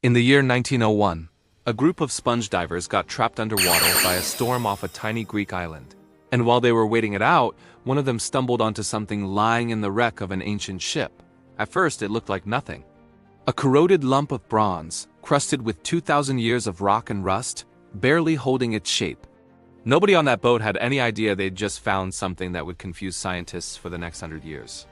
In the year 1901, a group of sponge divers got trapped underwater by a storm off a tiny Greek island. And while they were waiting it out, one of them stumbled onto something lying in the wreck of an ancient ship. At first, it looked like nothing. A corroded lump of bronze, crusted with 2,000 years of rock and rust, barely holding its shape. Nobody on that boat had any idea they'd just found something that would confuse scientists for the next 100 years.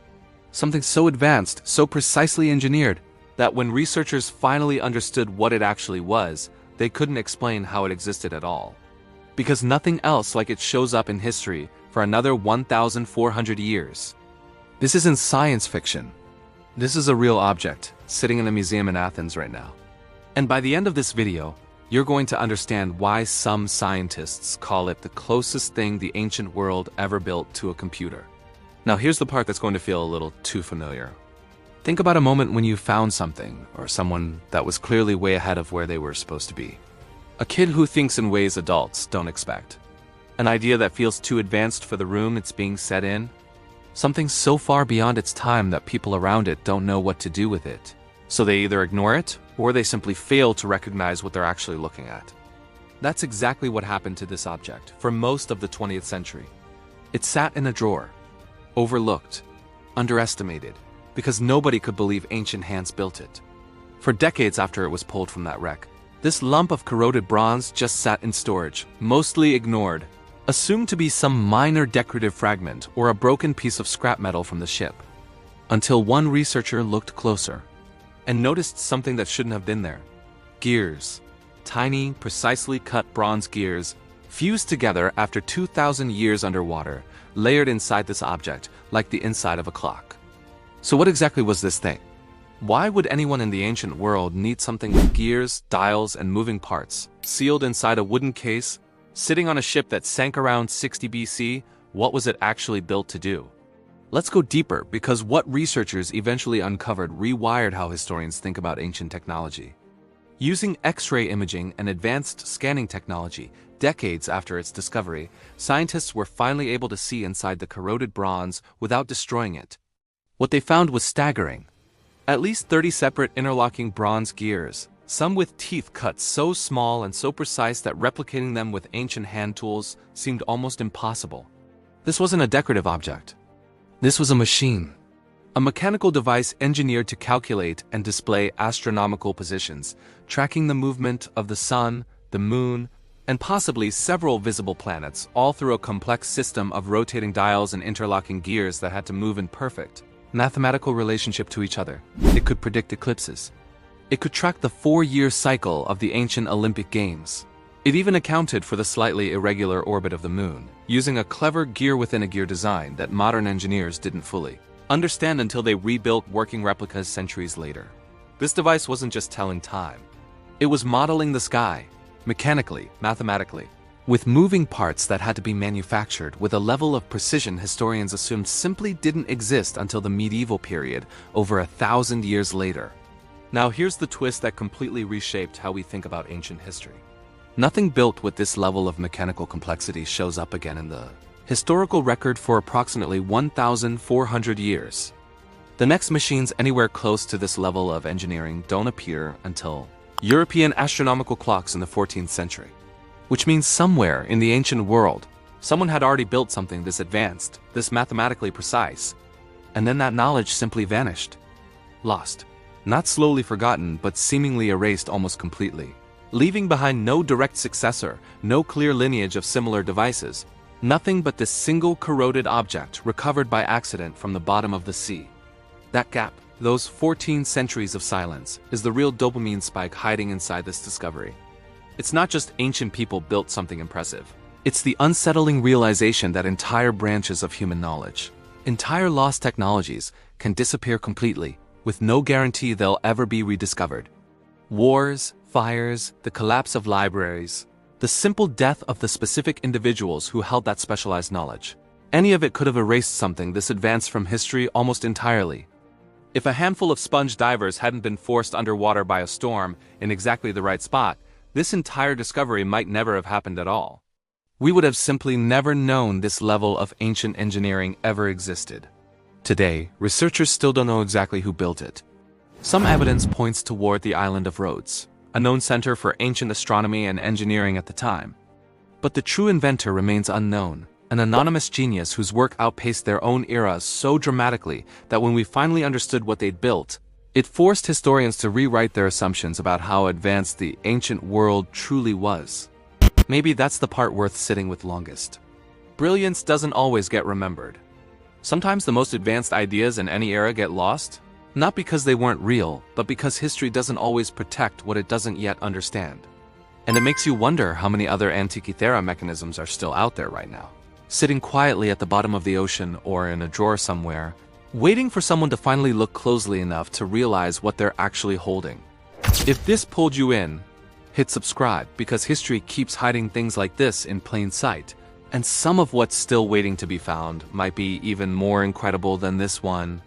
Something so advanced, so precisely engineered, that when researchers finally understood what it actually was, they couldn't explain how it existed at all. Because nothing else like it shows up in history for another 1,400 years. This isn't science fiction. This is a real object, sitting in a museum in Athens right now. And by the end of this video, you're going to understand why some scientists call it the closest thing the ancient world ever built to a computer. Now here's the part that's going to feel a little too familiar. Think about a moment when you found something, or someone that was clearly way ahead of where they were supposed to be. A kid who thinks in ways adults don't expect. An idea that feels too advanced for the room it's being set in. Something so far beyond its time that people around it don't know what to do with it. So they either ignore it, or they simply fail to recognize what they're actually looking at. That's exactly what happened to this object for most of the 20th century. It sat in a drawer, overlooked, underestimated, because nobody could believe ancient hands built it. For decades after it was pulled from that wreck, this lump of corroded bronze just sat in storage, mostly ignored, assumed to be some minor decorative fragment or a broken piece of scrap metal from the ship. Until one researcher looked closer and noticed something that shouldn't have been there. Gears. Tiny, precisely cut bronze gears, fused together after 2,000 years underwater, layered inside this object like the inside of a clock. So what exactly was this thing? Why would anyone in the ancient world need something with gears, dials, and moving parts, sealed inside a wooden case, sitting on a ship that sank around 60 BC? What was it actually built to do? Let's go deeper, because what researchers eventually uncovered rewired how historians think about ancient technology. Using X-ray imaging and advanced scanning technology, decades after its discovery, scientists were finally able to see inside the corroded bronze without destroying it. What they found was staggering. At least 30 separate interlocking bronze gears, some with teeth cut so small and so precise that replicating them with ancient hand tools seemed almost impossible. This wasn't a decorative object. This was a machine. A mechanical device engineered to calculate and display astronomical positions, tracking the movement of the sun, the moon, and possibly several visible planets, all through a complex system of rotating dials and interlocking gears that had to move in perfect mathematical relationship to each other. It could predict eclipses. It could track the 4-year cycle of the ancient Olympic Games. It even accounted for the slightly irregular orbit of the moon, using a clever gear-within-a-gear design that modern engineers didn't fully understand until they rebuilt working replicas centuries later. This device wasn't just telling time. It was modeling the sky, mechanically, mathematically, with moving parts that had to be manufactured with a level of precision historians assumed simply didn't exist until the medieval period, over 1,000 years later. Now here's the twist that completely reshaped how we think about ancient history. Nothing built with this level of mechanical complexity shows up again in the historical record for approximately 1,400 years. The next machines anywhere close to this level of engineering don't appear until European astronomical clocks in the 14th century. Which means somewhere in the ancient world, someone had already built something this advanced, this mathematically precise, and then that knowledge simply vanished. Lost. Not slowly forgotten, but seemingly erased almost completely. Leaving behind no direct successor, no clear lineage of similar devices, nothing but this single corroded object recovered by accident from the bottom of the sea. That gap, those 14 centuries of silence, is the real dopamine spike hiding inside this discovery. It's not just ancient people built something impressive. It's the unsettling realization that entire branches of human knowledge, entire lost technologies, can disappear completely, with no guarantee they'll ever be rediscovered. Wars, fires, the collapse of libraries, the simple death of the specific individuals who held that specialized knowledge. Any of it could have erased something this advanced from history almost entirely. If a handful of sponge divers hadn't been forced underwater by a storm in exactly the right spot, this entire discovery might never have happened at all. We would have simply never known this level of ancient engineering ever existed. Today, researchers still don't know exactly who built it. Some evidence points toward the island of Rhodes, a known center for ancient astronomy and engineering at the time. But the true inventor remains unknown, an anonymous genius whose work outpaced their own era so dramatically that when we finally understood what they'd built, it forced historians to rewrite their assumptions about how advanced the ancient world truly was. Maybe that's the part worth sitting with longest. Brilliance doesn't always get remembered. Sometimes the most advanced ideas in any era get lost, not because they weren't real, but because history doesn't always protect what it doesn't yet understand. And it makes you wonder how many other Antikythera mechanisms are still out there right now, sitting quietly at the bottom of the ocean or in a drawer somewhere, waiting for someone to finally look closely enough to realize what they're actually holding. If this pulled you in, hit subscribe, because history keeps hiding things like this in plain sight, and some of what's still waiting to be found might be even more incredible than this one.